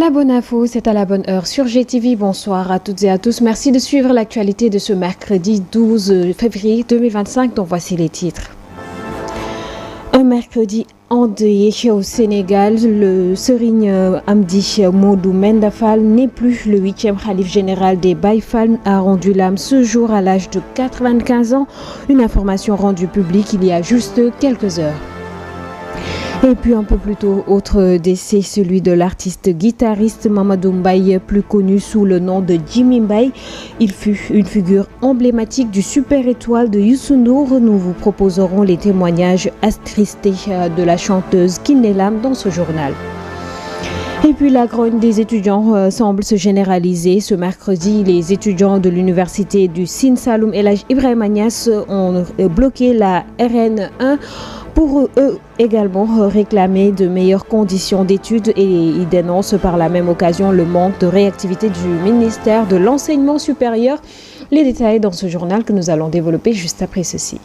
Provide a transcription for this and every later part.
La bonne info, c'est à la bonne heure sur GTV. Bonsoir à toutes et à tous. Merci de suivre l'actualité de ce mercredi 12 février 2025, dont voici les titres. Un mercredi endeuillé au Sénégal, le Serigne Amdi Modou Menda Fall n'est plus le 8e Khalif général des Baye Fall, a rendu l'âme ce jour à l'âge de 95 ans. Une information rendue publique il y a juste quelques heures. Et puis un peu plus tôt, autre décès, celui de l'artiste guitariste Mamadou Mbaye, plus connu sous le nom de Jimmy Mbaye. Il fut une figure emblématique du Super Étoile de Youssou N'Dour. Nous vous proposerons les témoignages attristés de la chanteuse Kiné Lam dans ce journal. Et puis la grogne des étudiants semble se généraliser. Ce mercredi, les étudiants de l'université du Sine Saloum El Hadj Ibrahima Niass ont bloqué la RN1 pour eux également réclamer de meilleures conditions d'études et ils dénoncent par la même occasion le manque de réactivité du ministère de l'Enseignement supérieur. Les détails dans ce journal que nous allons développer juste après ceci.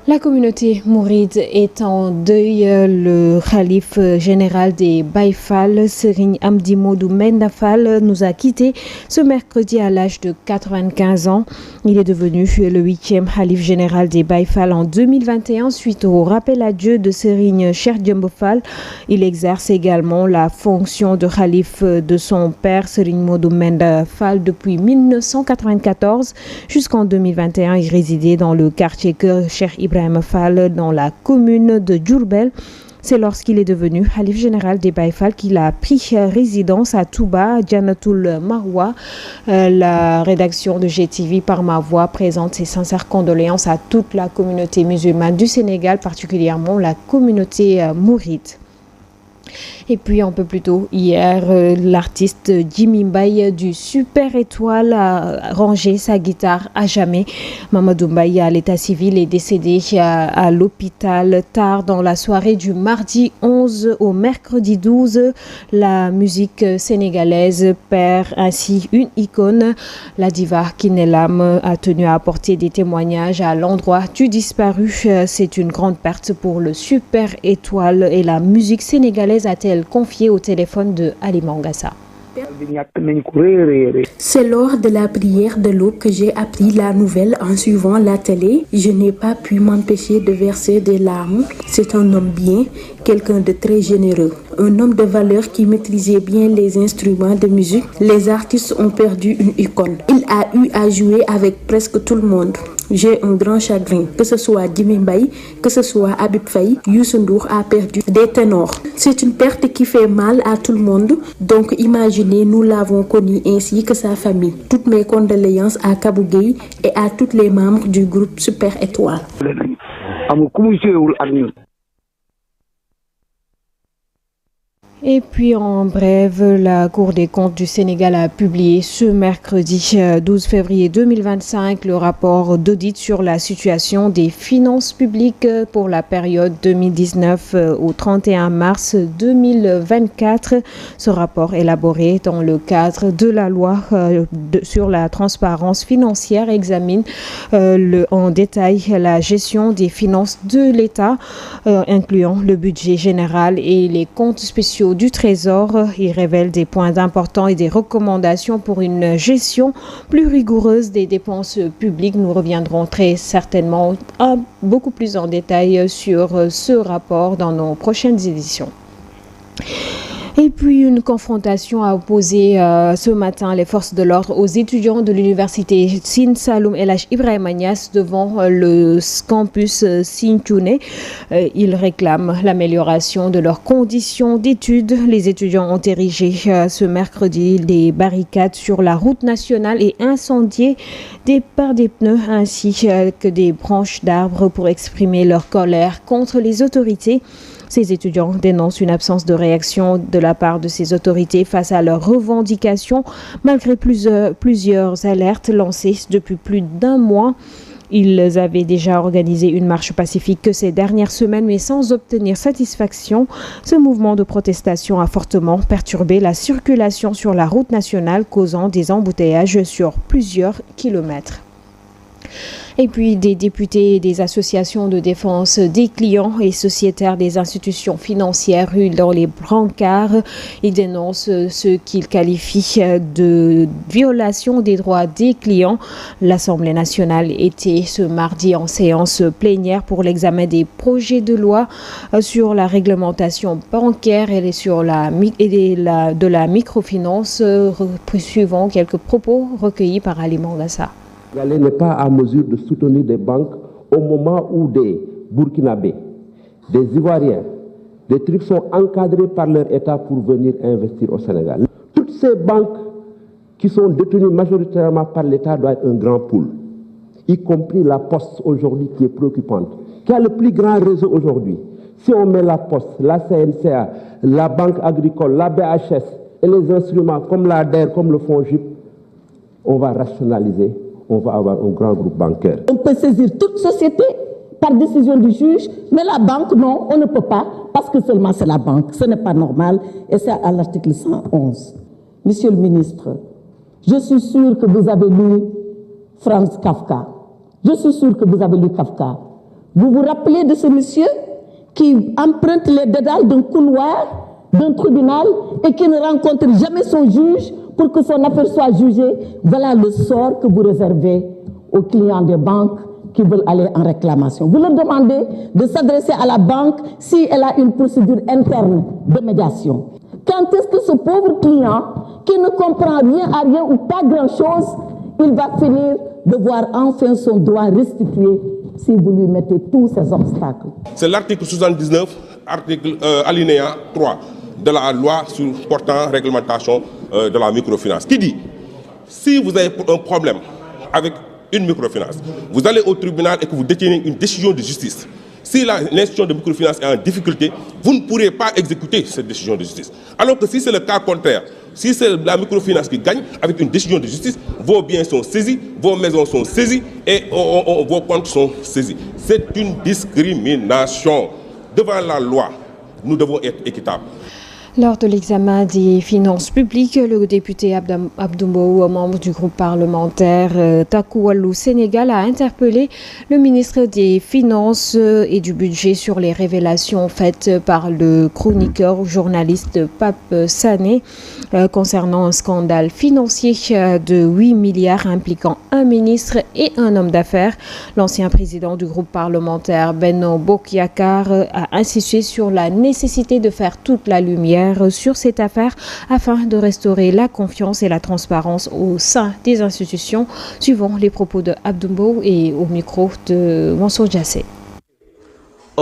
La communauté mouride est en deuil. Le Khalif général des Baye Fall, Serigne Amdi Modou Menda Fall, nous a quittés ce mercredi à l'âge de 95 ans. Il est devenu le 8e Khalif général des Baye Fall en 2021 suite au rappel à Dieu de Serigne Cheikh Jembe Fall. Il exerce également la fonction de Khalif de son père Serigne Modou Menda Fall depuis 1994 jusqu'en 2021. Il résidait dans le quartier Kër Cheikh Ibrahima Fall dans la commune de Diourbel. C'est lorsqu'il est devenu Khalif général des Baye Fall qu'il a pris résidence à Touba, Jannatul Marwa. La rédaction de GTV par ma voix présente ses sincères condoléances à toute la communauté musulmane du Sénégal, particulièrement la communauté mouride. Et puis un peu plus tôt, hier, l'artiste Jimmy Mbaye du Super Étoile a rangé sa guitare à jamais. Mamadou Mbaye à l'état civil est décédé à l'hôpital tard dans la soirée du mardi 11 au mercredi 12. La musique sénégalaise perd ainsi une icône. La diva Kiné Lam a tenu à apporter des témoignages à l'endroit du disparu. C'est une grande perte pour le Super Étoile et la musique sénégalaise, a-t-elle confié au téléphone de Ali Mangassa. C'est lors de la prière de l'aube que j'ai appris la nouvelle en suivant la télé. Je n'ai pas pu m'empêcher de verser des larmes. C'est un homme bien, quelqu'un de très généreux, un homme de valeur qui maîtrisait bien les instruments de musique. Les artistes ont perdu une icône. Il a eu à jouer avec presque tout le monde. J'ai un grand chagrin, que ce soit Jimmy Mbaye, que ce soit Habib Faye, Youssou N'Dour a perdu des ténors. C'est une perte qui fait mal à tout le monde, donc imaginez, nous l'avons connu ainsi que sa famille. Toutes mes condoléances à Kabou Gueye et à tous les membres du groupe Super Étoile. Et puis en bref, la Cour des comptes du Sénégal a publié ce mercredi 12 février 2025 le rapport d'audit sur la situation des finances publiques pour la période 2019 au 31 mars 2024. Ce rapport élaboré dans le cadre de la loi sur la transparence financière examine en détail la gestion des finances de l'État, incluant le budget général et les comptes spéciaux du Trésor. Il révèle des points importants et des recommandations pour une gestion plus rigoureuse des dépenses publiques. Nous reviendrons très certainement beaucoup plus en détail sur ce rapport dans nos prochaines éditions. Et puis une confrontation a opposé ce matin les forces de l'ordre aux étudiants de l'université Sine Saloum El Hadj Ibrahima Niass devant le campus Sinthiouné. Ils réclament l'amélioration de leurs conditions d'études. Les étudiants ont érigé ce mercredi des barricades sur la route nationale et incendié des pneus ainsi que des branches d'arbres pour exprimer leur colère contre les autorités. Ces étudiants dénoncent une absence de réaction de la part de ces autorités face à leurs revendications, malgré plusieurs alertes lancées depuis plus d'un mois. Ils avaient déjà organisé une marche pacifique que ces dernières semaines, mais sans obtenir satisfaction. Ce mouvement de protestation a fortement perturbé la circulation sur la route nationale, causant des embouteillages sur plusieurs kilomètres. Et puis des députés et des associations de défense des clients et sociétaires des institutions financières ruent dans les brancards. Ils dénoncent ce qu'ils qualifient de violation des droits des clients. L'Assemblée nationale était ce mardi en séance plénière pour l'examen des projets de loi sur la réglementation bancaire et sur de la microfinance, suivant quelques propos recueillis par Ali Mangassa. Le Sénégal n'est pas à mesure de soutenir des banques au moment où des Burkinabés, des Ivoiriens, des trucs sont encadrés par leur État pour venir investir au Sénégal. Toutes ces banques qui sont détenues majoritairement par l'État doivent être un grand pool, y compris la Poste aujourd'hui qui est préoccupante, qui a le plus grand réseau aujourd'hui. Si on met la Poste, la CNCA, la Banque agricole, la BHS et les instruments comme l'ADER, comme le FONGIP, on va rationaliser. On va avoir un grand groupe bancaire. On peut saisir toute société par décision du juge, mais la banque, non, on ne peut pas, parce que seulement c'est la banque. Ce n'est pas normal, et c'est à l'article 111. Monsieur le ministre, je suis sûr que vous avez lu Franz Kafka. Je suis sûr que vous avez lu Kafka. Vous vous rappelez de ce monsieur qui emprunte les dédales d'un couloir, d'un tribunal, et qui ne rencontre jamais son juge pour que son affaire soit jugée. Voilà le sort que vous réservez aux clients des banques qui veulent aller en réclamation. Vous leur demandez de s'adresser à la banque si elle a une procédure interne de médiation. Quand est-ce que ce pauvre client, qui ne comprend rien à rien ou pas grand-chose, il va finir de voir enfin son droit restitué si vous lui mettez tous ces obstacles? C'est l'article 79, alinéa 3 de la loi portant réglementation de la microfinance, qui dit, si vous avez un problème avec une microfinance, vous allez au tribunal et que vous détenez une décision de justice. Si l'institution de microfinance est en difficulté, vous ne pourrez pas exécuter cette décision de justice. Alors que si c'est le cas contraire, si c'est la microfinance qui gagne avec une décision de justice, vos biens sont saisis, vos maisons sont saisies et vos comptes sont saisis. C'est une discrimination. Devant la loi, nous devons être équitables. Lors de l'examen des finances publiques, le député Abdou Mbow, membre du groupe parlementaire Taku Wallu Sénégal, a interpellé le ministre des Finances et du Budget sur les révélations faites par le chroniqueur journaliste Pape Sané concernant un scandale financier de 8 milliards impliquant un ministre et un homme d'affaires. L'ancien président du groupe parlementaire Benno Bokk Yakaar a insisté sur la nécessité de faire toute la lumière sur cette affaire afin de restaurer la confiance et la transparence au sein des institutions, suivant les propos de Abdou Mbow et au micro de Mansour Djassé.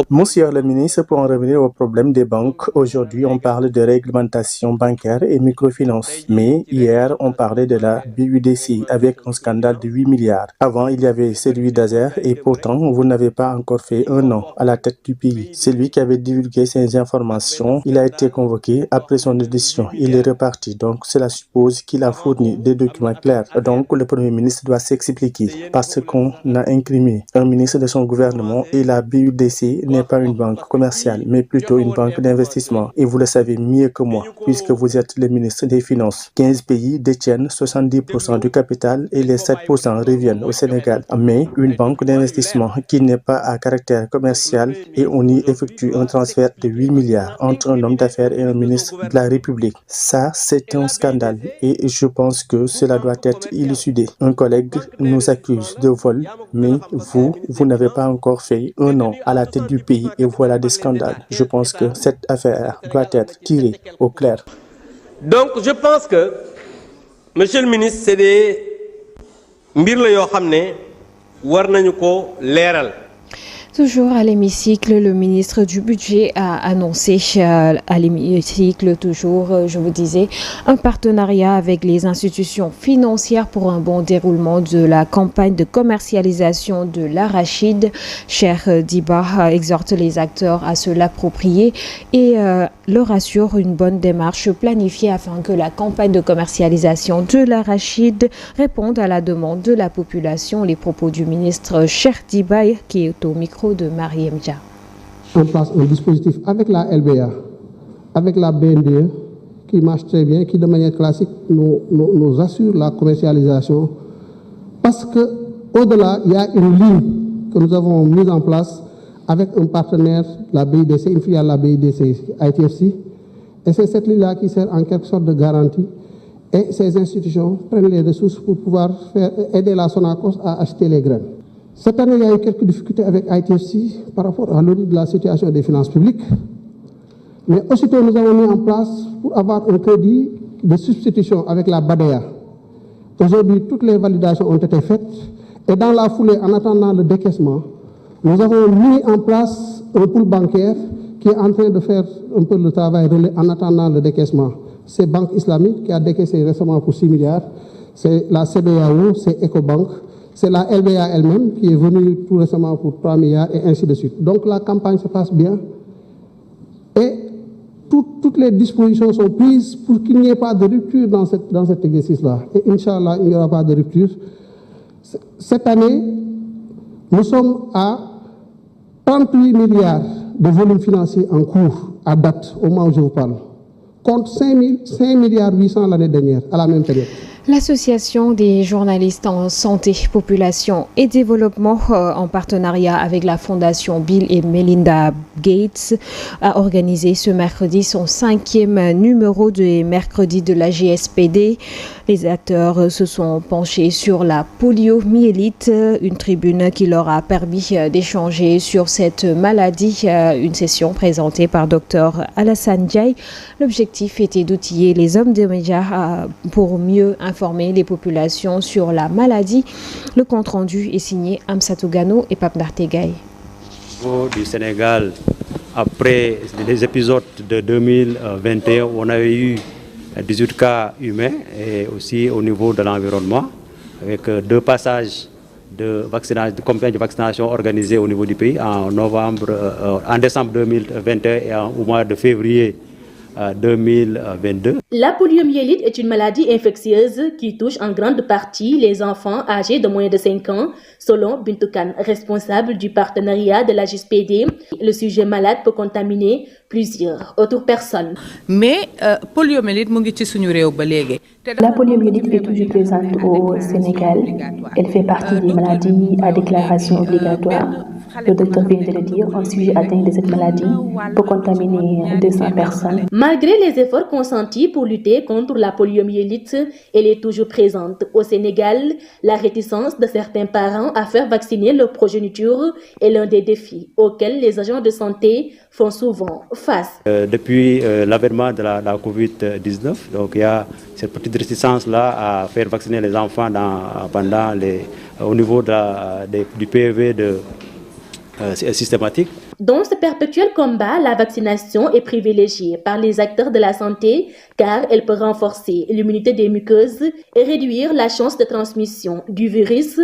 Monsieur le ministre, pour en revenir au problème des banques, aujourd'hui on parle de réglementation bancaire et microfinance. Mais hier on parlait de la BUDC avec un scandale de 8 milliards. Avant il y avait celui d'Azer et pourtant vous n'avez pas encore fait un an à la tête du pays. Celui qui avait divulgué ces informations, il a été convoqué après son audition. Il est reparti, donc cela suppose qu'il a fourni des documents clairs. Donc le Premier ministre doit s'expliquer parce qu'on a incriminé un ministre de son gouvernement et la BUDC n'est pas une banque commerciale, mais plutôt une banque d'investissement. Et vous le savez mieux que moi, puisque vous êtes le ministre des Finances. 15 pays détiennent 70% du capital et les 7% reviennent au Sénégal. Mais une banque d'investissement qui n'est pas à caractère commercial et on y effectue un transfert de 8 milliards entre un homme d'affaires et un ministre de la République. Ça, c'est un scandale et je pense que cela doit être élucidé. Un collègue nous accuse de vol, mais vous n'avez pas encore fait un an à la tête du pays et voilà des scandales. Je pense que cette affaire doit être tirée au clair. Donc je pense que, monsieur le ministre, c'est des mbir la yoo xam ne war nañu ko leeral. Toujours à l'hémicycle, le ministre du Budget a annoncé à l'hémicycle, je vous disais, un partenariat avec les institutions financières pour un bon déroulement de la campagne de commercialisation de l'arachide. Cheikh Diba exhorte les acteurs à se l'approprier et leur assure une bonne démarche planifiée afin que la campagne de commercialisation de l'arachide réponde à la demande de la population. Les propos du ministre Cheikh Diba qui est au micro de Mariam Dia. En place un dispositif avec la LBA, avec la BNDE, qui marche très bien, qui de manière classique nous assure la commercialisation. Parce qu'au-delà, il y a une ligne que nous avons mise en place avec un partenaire, la BIDC, une filiale de la BIDC, ITFC. Et c'est cette ligne-là qui sert en quelque sorte de garantie. Et ces institutions prennent les ressources pour pouvoir aider la Sonacos à acheter les graines. Cette année, il y a eu quelques difficultés avec ITFC par rapport à l'audit de la situation des finances publiques. Mais aussitôt, nous avons mis en place pour avoir un crédit de substitution avec la BADEA. Aujourd'hui, toutes les validations ont été faites. Et dans la foulée, en attendant le décaissement, nous avons mis en place un pool bancaire qui est en train de faire un peu le travail relais en attendant le décaissement. C'est Banque Islamique qui a décaissé récemment pour 6 milliards. C'est la CBAO, c'est Ecobank. C'est la LBA elle-même qui est venue tout récemment pour 3 milliards et ainsi de suite. Donc la campagne se passe bien et toutes les dispositions sont prises pour qu'il n'y ait pas de rupture dans cet exercice-là. Et Inch'Allah, il n'y aura pas de rupture. Cette année, nous sommes à 38 milliards de volume financier en cours à date, au moment où je vous parle, contre 5 milliards 800 l'année dernière, à la même période. L'Association des journalistes en santé, population et développement, en partenariat avec la Fondation Bill et Melinda Gates, a organisé ce mercredi son 5e numéro des mercredis de la GSPD. Les acteurs se sont penchés sur la poliomyélite, une tribune qui leur a permis d'échanger sur cette maladie, une session présentée par Dr Alassane Diaye. L'objectif était d'outiller les hommes des médias pour mieux informer les populations sur la maladie. Le compte-rendu est signé Amsatou Gano et Pape Nartegay. Au du Sénégal, après les épisodes de 2021, on a eu 18 cas humains et aussi au niveau de l'environnement, avec 2 passages de campagne de vaccination organisées au niveau du pays en décembre 2021 et au mois de février 2022. La poliomyélite est une maladie infectieuse qui touche en grande partie les enfants âgés de moins de 5 ans, selon Bintou Kane, responsable du partenariat de la GSPD. Le sujet malade peut contaminer plusieurs autres personnes. Mais poliomyélite mu ngi ci suñu réew ba léegi. La poliomyélite est toujours présente au Sénégal. Elle fait partie des maladies à déclaration obligatoire. Le docteur vient de le dire, un sujet atteint de cette maladie peut contaminer 200 personnes. Malgré les efforts consentis pour lutter contre la poliomyélite, elle est toujours présente. Au Sénégal, la réticence de certains parents à faire vacciner leur progéniture est l'un des défis auxquels les agents de santé font souvent face. Depuis l'avènement de la COVID-19, donc il y a cette petite réticence-là à faire vacciner les enfants au niveau du PEV systématique. Dans ce perpétuel combat, la vaccination est privilégiée par les acteurs de la santé car elle peut renforcer l'immunité des muqueuses et réduire la chance de transmission du virus.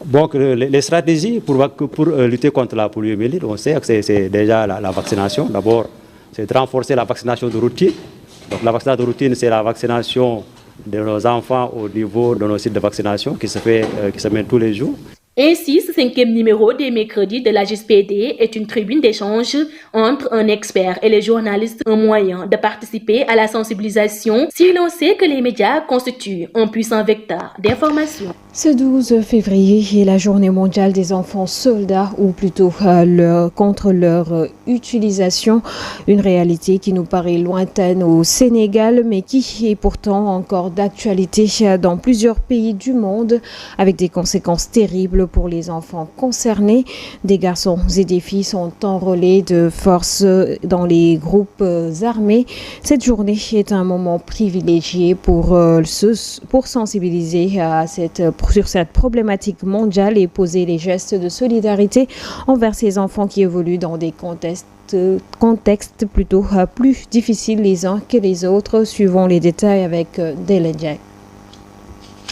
Donc les stratégies pour lutter contre la poliomyélite, on sait que c'est déjà la vaccination. D'abord, c'est de renforcer la vaccination de routine. Donc la vaccination de routine, c'est la vaccination de nos enfants au niveau de nos sites de vaccination qui se mène tous les jours. Ainsi, ce 5e numéro des mercredis de la GSPD est une tribune d'échange entre un expert et les journalistes, un moyen de participer à la sensibilisation si l'on sait que les médias constituent un puissant vecteur d'information. Ce 12 février est la journée mondiale des enfants soldats, ou plutôt contre leur utilisation, une réalité qui nous paraît lointaine au Sénégal, mais qui est pourtant encore d'actualité dans plusieurs pays du monde, avec des conséquences terribles pour les enfants concernés. Des garçons et des filles sont enrôlés de force dans les groupes armés. Cette journée est un moment privilégié pour sensibiliser à cette problématique sur cette problématique mondiale et poser les gestes de solidarité envers ces enfants qui évoluent dans des contextes plutôt plus difficiles les uns que les autres. Suivons les détails avec Delenjak.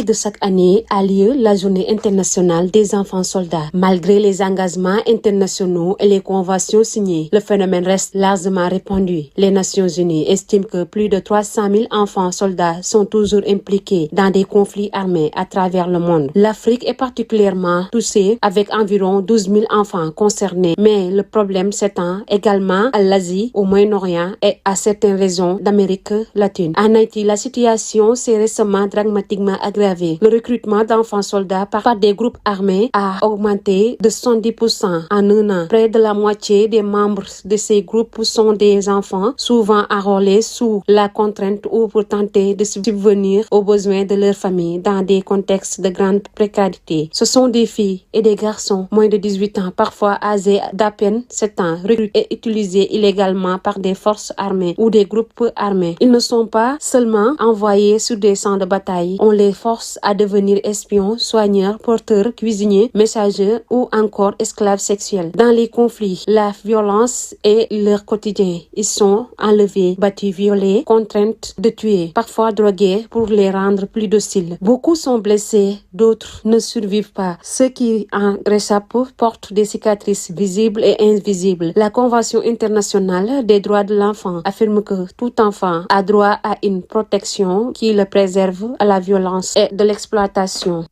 De chaque année a lieu la journée internationale des enfants soldats. Malgré les engagements internationaux et les conventions signées, le phénomène reste largement répandu. Les Nations Unies estiment que plus de 300 000 enfants soldats sont toujours impliqués dans des conflits armés à travers le monde. L'Afrique est particulièrement touchée avec environ 12 000 enfants concernés. Mais le problème s'étend également à l'Asie, au Moyen-Orient et à certaines régions d'Amérique latine. En Haïti, la situation s'est récemment dramatiquement aggravée. Le recrutement d'enfants soldats par des groupes armés a augmenté de 70% en un an. Près de la moitié des membres de ces groupes sont des enfants, souvent enrôlés sous la contrainte ou pour tenter de subvenir aux besoins de leur famille dans des contextes de grande précarité. Ce sont des filles et des garçons moins de 18 ans, parfois âgés d'à peine 7 ans, recrutés et utilisés illégalement par des forces armées ou des groupes armés. Ils ne sont pas seulement envoyés sur des champs de bataille, on les force à devenir espions, soigneurs, porteurs, cuisiniers, messagers ou encore esclaves sexuels. Dans les conflits, la violence est leur quotidien. Ils sont enlevés, battus, violés, contraints de tuer, parfois drogués pour les rendre plus dociles. Beaucoup sont blessés, d'autres ne survivent pas. Ceux qui en réchappent portent des cicatrices visibles et invisibles. La Convention internationale des droits de l'enfant affirme que tout enfant a droit à une protection qui le préserve à la violence et de l'exploitation.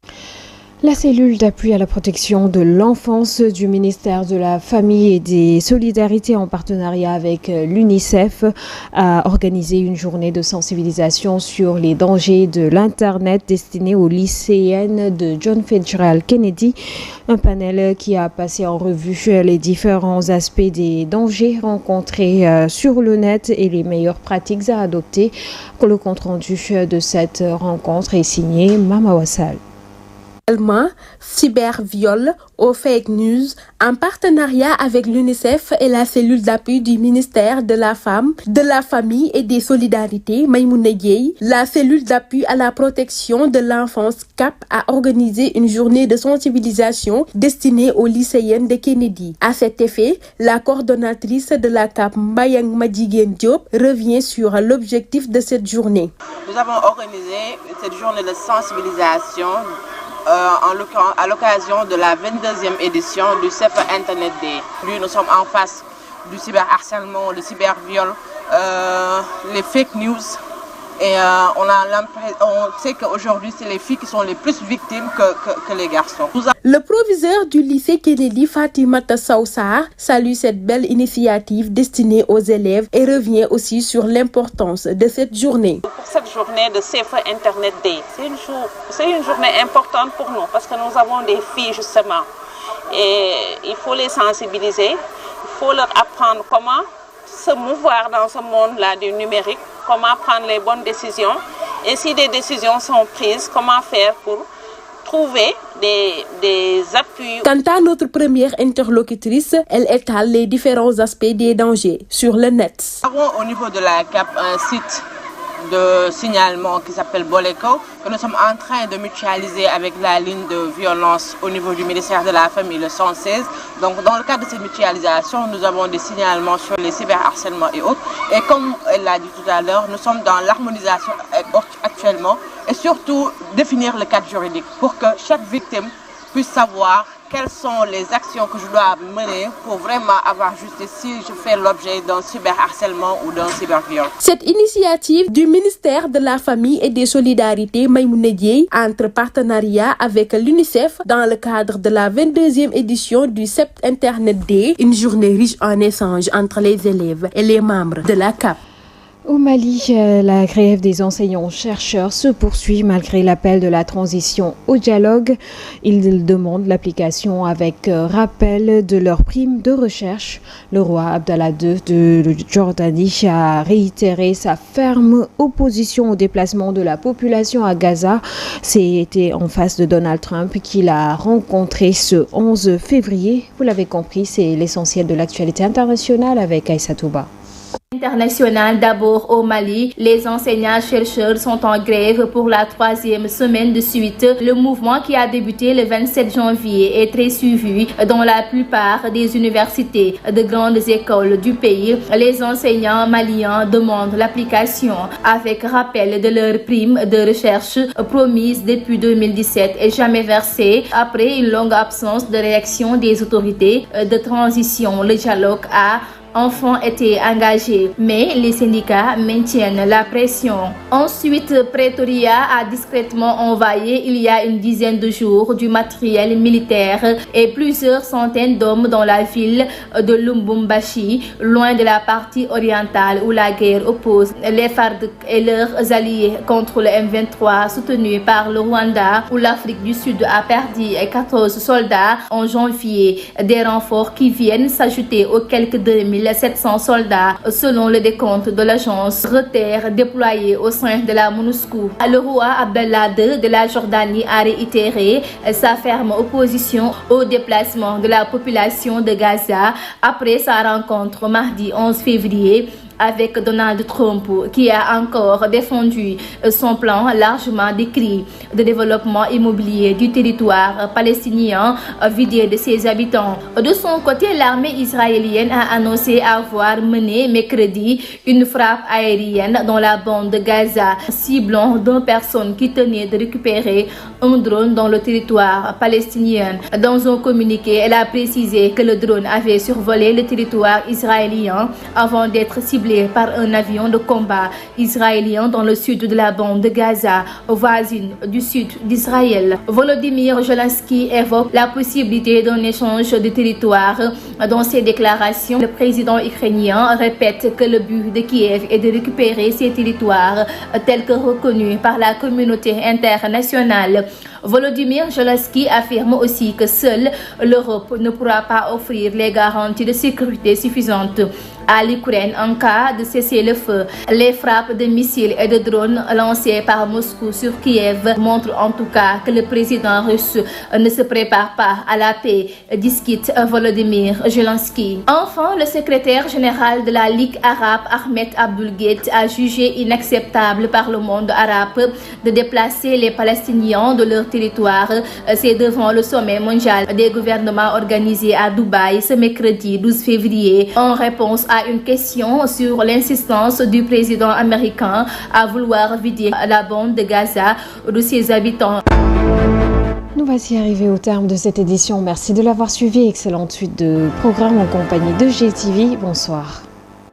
La cellule d'appui à la protection de l'enfance du ministère de la Famille et des Solidarités en partenariat avec l'UNICEF a organisé une journée de sensibilisation sur les dangers de l'Internet destinée aux lycéennes de John Fitzgerald Kennedy. Un panel qui a passé en revue les différents aspects des dangers rencontrés sur le net et les meilleures pratiques à adopter. Le compte-rendu de cette rencontre est signé Mama Wassal. Cyberviol aux fake news en partenariat avec l'UNICEF et la cellule d'appui du ministère de la Femme, de la Famille et des Solidarités, Maïmouna Dieye, la cellule d'appui à la protection de l'enfance CAP a organisé une journée de sensibilisation destinée aux lycéennes de Kennedy. À cet effet, la coordonnatrice de la CAP, Mbayang Madjiguène Diop, revient sur l'objectif de cette journée. Nous avons organisé cette journée de sensibilisation à l'occasion de la 22e édition du CEF Internet Day. Nous sommes en face du cyberharcèlement, le cyberviol, les fake news. Et on sait qu'aujourd'hui, c'est les filles qui sont les plus victimes que les garçons. Le proviseur du lycée Kennedy, Fatimata Sawsar, salue cette belle initiative destinée aux élèves et revient aussi sur l'importance de cette journée. Pour cette journée de Safe Internet Day, c'est une journée importante pour nous parce que nous avons des filles justement. Et il faut les sensibiliser, il faut leur apprendre comment se mouvoir dans ce monde-là du numérique, comment prendre les bonnes décisions et si des décisions sont prises, comment faire pour trouver des appuis. Quant à notre première interlocutrice, elle étale les différents aspects des dangers sur le net. Nous avons au niveau de la CAP un site de signalement qui s'appelle Boleco, que nous sommes en train de mutualiser avec la ligne de violence au niveau du ministère de la Famille, le 116. Donc dans le cadre de cette mutualisation, nous avons des signalements sur les cyberharcèlements et autres. Et comme elle l'a dit tout à l'heure, nous sommes dans l'harmonisation actuellement et surtout définir le cadre juridique pour que chaque victime puisse savoir quelles sont les actions que je dois mener pour vraiment avoir justice si je fais l'objet d'un cyberharcèlement ou d'un cyberviol. Cette initiative du ministère de la Famille et des Solidarités, Maïmouna Dieye, entre partenariat avec l'UNICEF dans le cadre de la 22e édition du CEF Internet Day, une journée riche en échanges entre les élèves et les membres de la CAP. Au Mali, la grève des enseignants-chercheurs se poursuit malgré l'appel de la transition au dialogue. Ils demandent l'application avec rappel de leur prime de recherche. Le roi Abdallah II de Jordanie a réitéré sa ferme opposition au déplacement de la population à Gaza. C'était en face de Donald Trump qu'il a rencontré ce 11 février. Vous l'avez compris, c'est l'essentiel de l'actualité internationale avec Aïssa Touba. International, d'abord au Mali, les enseignants-chercheurs sont en grève pour la 3e semaine de suite. Le mouvement qui a débuté le 27 janvier est très suivi dans la plupart des universités de grandes écoles du pays. Les enseignants maliens demandent l'application avec rappel de leur prime de recherche promise depuis 2017 et jamais versée. Après une longue absence de réaction des autorités de transition, le dialogue a enfin été engagé, mais les syndicats maintiennent la pression. Ensuite, Pretoria a discrètement envoyé il y a une dizaine de jours du matériel militaire et plusieurs centaines d'hommes dans la ville de Lubumbashi, loin de la partie orientale où la guerre oppose les FARC et leurs alliés contre le M23 soutenu par le Rwanda, où l'Afrique du Sud a perdu 14 soldats en janvier, des renforts qui viennent s'ajouter aux quelques 2700 soldats selon le décompte de l'agence Reuters déployée au sein de la MONUSCO. Le roi Abdallah II de la Jordanie a réitéré sa ferme opposition au déplacement de la population de Gaza après sa rencontre mardi 11 février avec Donald Trump, qui a encore défendu son plan largement décrit de développement immobilier du territoire palestinien vidé de ses habitants. De son côté, l'armée israélienne a annoncé avoir mené mercredi une frappe aérienne dans la bande de Gaza, ciblant 2 personnes qui tenaient de récupérer un drone dans le territoire palestinien. Dans un communiqué, elle a précisé que le drone avait survolé le territoire israélien avant d'être ciblé par un avion de combat israélien dans le sud de la bande de Gaza, voisine du sud d'Israël. Volodymyr Zelensky évoque la possibilité d'un échange de territoire. Dans ses déclarations, le président ukrainien répète que le but de Kiev est de récupérer ces territoires tels que reconnus par la communauté internationale. Volodymyr Zelensky affirme aussi que seule l'Europe ne pourra pas offrir les garanties de sécurité suffisantes à l'Ukraine en cas de cessez-le-feu. Les frappes de missiles et de drones lancées par Moscou sur Kiev montrent en tout cas que le président russe ne se prépare pas à la paix, discute Volodymyr Zelensky. Enfin, le secrétaire général de la Ligue arabe, Ahmed Abdul-Ghait, a jugé inacceptable par le monde arabe de déplacer les Palestiniens de leur territoire. C'est devant le sommet mondial des gouvernements organisé à Dubaï ce mercredi 12 février, en réponse à une question sur l'insistance du président américain à vouloir vider la bande de Gaza de ses habitants. Nous voici arrivés au terme de cette édition. Merci de l'avoir suivi. Excellente suite de programmes en compagnie de GTV. Bonsoir.